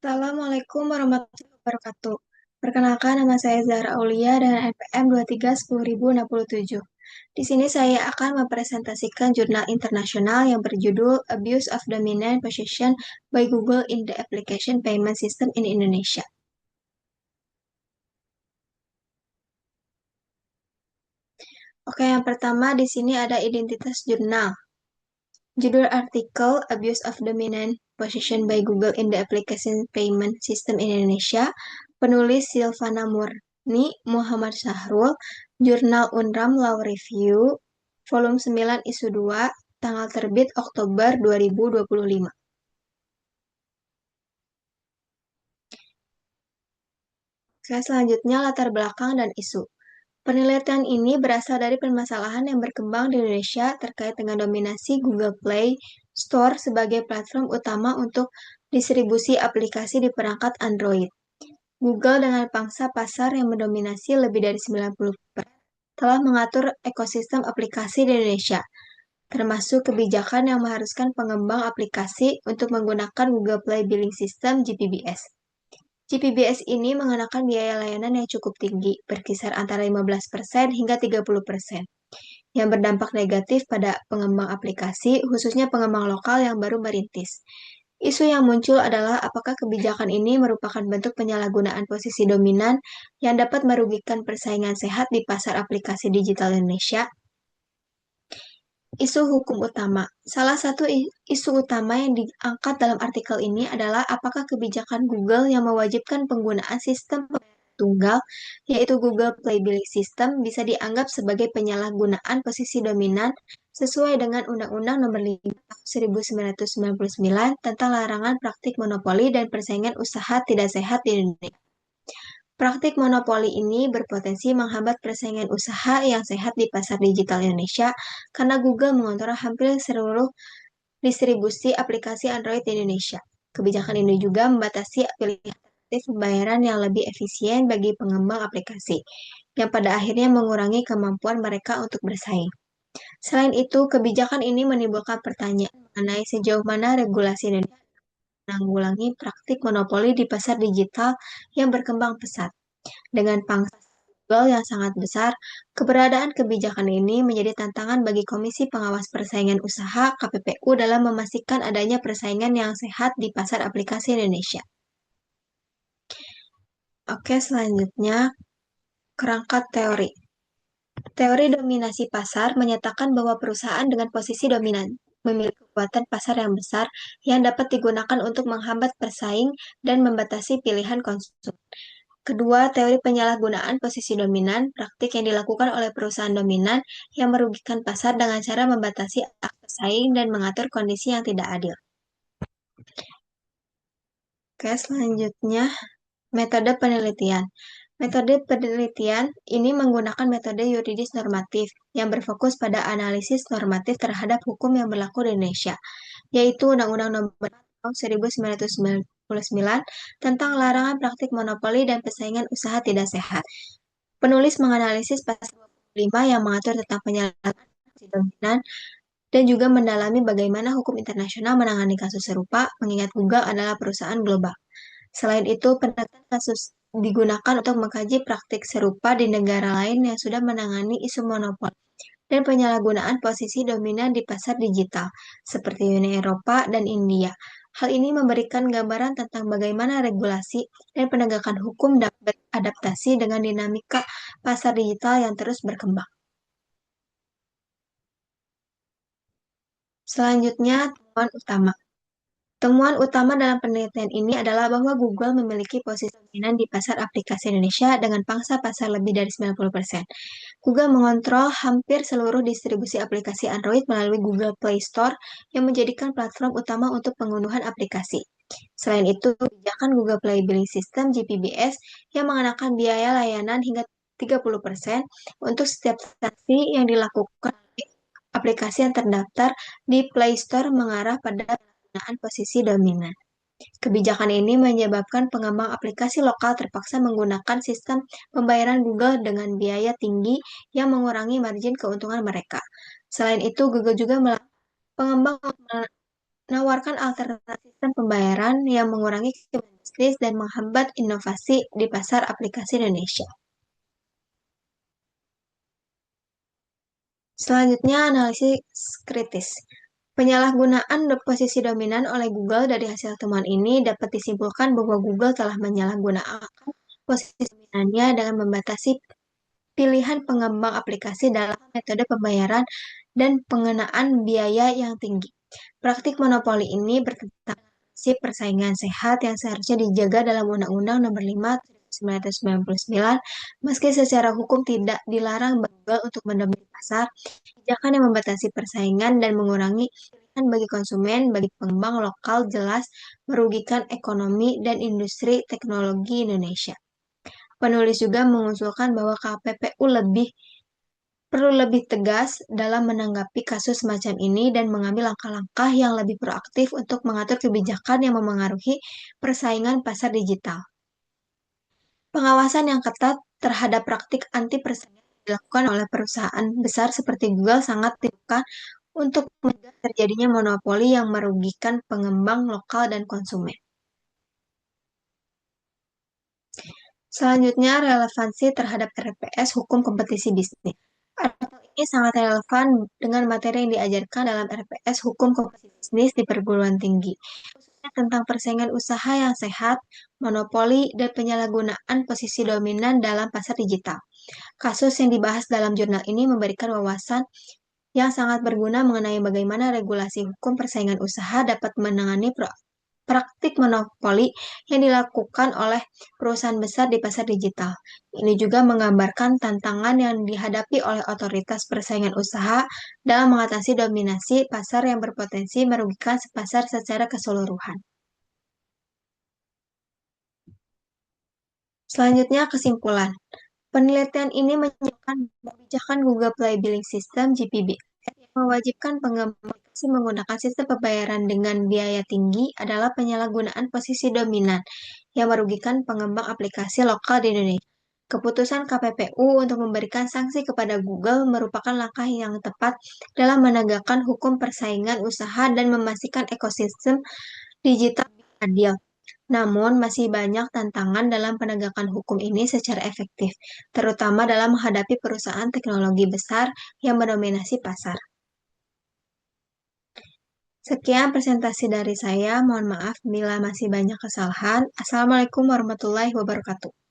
Assalamualaikum warahmatullahi wabarakatuh. Perkenalkan, nama saya Zahra Aulia dengan NPM 2310.067. Di sini saya akan mempresentasikan jurnal internasional yang berjudul Abuse of Dominant Position by Google in the Application Payment System in Indonesia. Oke, yang pertama di sini ada identitas jurnal. Judul artikel Abuse of Dominant Position by Google in the Application Payment System in Indonesia, penulis Silvana Murni Muhammad Sahrul, Jurnal Unram Law Review, volume 9 isu 2, tanggal terbit Oktober 2025. Oke, selanjutnya latar belakang dan isu. Penelitian ini berasal dari permasalahan yang berkembang di Indonesia terkait dengan dominasi Google Play Store sebagai platform utama untuk distribusi aplikasi di perangkat Android. Google dengan pangsa pasar yang mendominasi lebih dari 90% telah mengatur ekosistem aplikasi di Indonesia, termasuk kebijakan yang mengharuskan pengembang aplikasi untuk menggunakan Google Play Billing System (GPBS). GPBS ini mengenakan biaya layanan yang cukup tinggi, berkisar antara 15% hingga 30%, yang berdampak negatif pada pengembang aplikasi, khususnya pengembang lokal yang baru merintis. Isu yang muncul adalah apakah kebijakan ini merupakan bentuk penyalahgunaan posisi dominan yang dapat merugikan persaingan sehat di pasar aplikasi digital Indonesia. Isu hukum utama. Salah satu isu utama yang diangkat dalam artikel ini adalah apakah kebijakan Google yang mewajibkan penggunaan sistem pembayaran tunggal, yaitu Google Play Billing System, bisa dianggap sebagai penyalahgunaan posisi dominan sesuai dengan Undang-Undang Nomor 5 Tahun 1999 tentang larangan praktik monopoli dan persaingan usaha tidak sehat di Indonesia. Praktik monopoli ini berpotensi menghambat persaingan usaha yang sehat di pasar digital Indonesia karena Google mengontrol hampir seluruh distribusi aplikasi Android di Indonesia. Kebijakan ini juga membatasi pilihan alternatif pembayaran yang lebih efisien bagi pengembang aplikasi, yang pada akhirnya mengurangi kemampuan mereka untuk bersaing. Selain itu, kebijakan ini menimbulkan pertanyaan mengenai sejauh mana regulasi Indonesia menanggulangi praktik monopoli di pasar digital yang berkembang pesat. Dengan pangsa Google yang sangat besar, keberadaan kebijakan ini menjadi tantangan bagi Komisi Pengawas Persaingan Usaha (KPPU) dalam memastikan adanya persaingan yang sehat di pasar aplikasi Indonesia. Oke, selanjutnya kerangka teori. Teori dominasi pasar menyatakan bahwa perusahaan dengan posisi dominan memiliki kekuatan pasar yang besar yang dapat digunakan untuk menghambat persaing dan membatasi pilihan konsumen. Kedua, teori penyalahgunaan posisi dominan, praktik yang dilakukan oleh perusahaan dominan yang merugikan pasar dengan cara membatasi akses saing dan mengatur kondisi yang tidak adil. Oke, selanjutnya metode penelitian. Metode penelitian ini menggunakan metode yuridis normatif yang berfokus pada analisis normatif terhadap hukum yang berlaku di Indonesia, yaitu Undang-Undang Nomor Tahun 1999 tentang larangan praktik monopoli dan persaingan usaha tidak sehat. Penulis menganalisis pasal 25 yang mengatur tentang penyalahgunaan posisi dominan dan juga mendalami bagaimana hukum internasional menangani kasus serupa, mengingat Google adalah perusahaan global. Selain itu, pendekatan kasus digunakan untuk mengkaji praktik serupa di negara lain yang sudah menangani isu monopoli dan penyalahgunaan posisi dominan di pasar digital, seperti Uni Eropa dan India. Hal ini memberikan gambaran tentang bagaimana regulasi dan penegakan hukum dapat beradaptasi dengan dinamika pasar digital yang terus berkembang. Selanjutnya, temuan utama. Temuan utama dalam penelitian ini adalah bahwa Google memiliki posisi dominan di pasar aplikasi Indonesia dengan pangsa pasar lebih dari 90%. Google mengontrol hampir seluruh distribusi aplikasi Android melalui Google Play Store yang menjadikan platform utama untuk pengunduhan aplikasi. Selain itu, kebijakan Google Play Billing System (GPBS) yang mengenakan biaya layanan hingga 30% untuk setiap transaksi yang dilakukan oleh aplikasi yang terdaftar di Play Store mengarah pada penggunaan posisi dominan. Kebijakan ini menyebabkan pengembang aplikasi lokal terpaksa menggunakan sistem pembayaran Google dengan biaya tinggi yang mengurangi margin keuntungan mereka. Selain itu, Google juga melarang pengembang menawarkan alternatif sistem pembayaran yang mengurangi kebebasan bisnis dan menghambat inovasi di pasar aplikasi Indonesia. Selanjutnya, analisis kritis. Penyalahgunaan posisi dominan oleh Google dari hasil temuan ini dapat disimpulkan bahwa Google telah menyalahgunakan posisi dominannya dengan membatasi pilihan pengembang aplikasi dalam metode pembayaran dan pengenaan biaya yang tinggi. Praktik monopoli ini bertentangan dengan prinsip persaingan sehat yang seharusnya dijaga dalam Undang-Undang Nomor 5 1999, meski secara hukum tidak dilarang Google untuk mendominasi pasar. Kebijakan yang membatasi persaingan dan mengurangi pilihan bagi konsumen bagi pengembang lokal jelas merugikan ekonomi dan industri teknologi Indonesia. Penulis juga mengusulkan bahwa KPPU perlu lebih tegas dalam menanggapi kasus semacam ini dan mengambil langkah-langkah yang lebih proaktif untuk mengatur kebijakan yang memengaruhi persaingan pasar digital. Pengawasan yang ketat terhadap praktik anti persaingan dilakukan oleh perusahaan besar seperti Google sangat diperlukan untuk mencegah terjadinya monopoli yang merugikan pengembang lokal dan konsumen. Selanjutnya, relevansi terhadap RPS Hukum Kompetisi Bisnis. Artikel ini sangat relevan dengan materi yang diajarkan dalam RPS Hukum Kompetisi Bisnis di perguruan tinggi, khususnya tentang persaingan usaha yang sehat, monopoli, dan penyalahgunaan posisi dominan dalam pasar digital. Kasus yang dibahas dalam jurnal ini memberikan wawasan yang sangat berguna mengenai bagaimana regulasi hukum persaingan usaha dapat menangani praktik monopoli yang dilakukan oleh perusahaan besar di pasar digital. Ini juga menggambarkan tantangan yang dihadapi oleh otoritas persaingan usaha dalam mengatasi dominasi pasar yang berpotensi merugikan pasar secara keseluruhan. Selanjutnya, kesimpulan. Penelitian ini menunjukkan kebijakan Google Play Billing System (GPB) yang mewajibkan pengembang aplikasi menggunakan sistem pembayaran dengan biaya tinggi adalah penyalahgunaan posisi dominan yang merugikan pengembang aplikasi lokal di Indonesia. Keputusan KPPU untuk memberikan sanksi kepada Google merupakan langkah yang tepat dalam menegakkan hukum persaingan usaha dan memastikan ekosistem digital adil. Namun, masih banyak tantangan dalam penegakan hukum ini secara efektif, terutama dalam menghadapi perusahaan teknologi besar yang mendominasi pasar. Sekian presentasi dari saya. Mohon maaf bila masih banyak kesalahan. Assalamualaikum warahmatullahi wabarakatuh.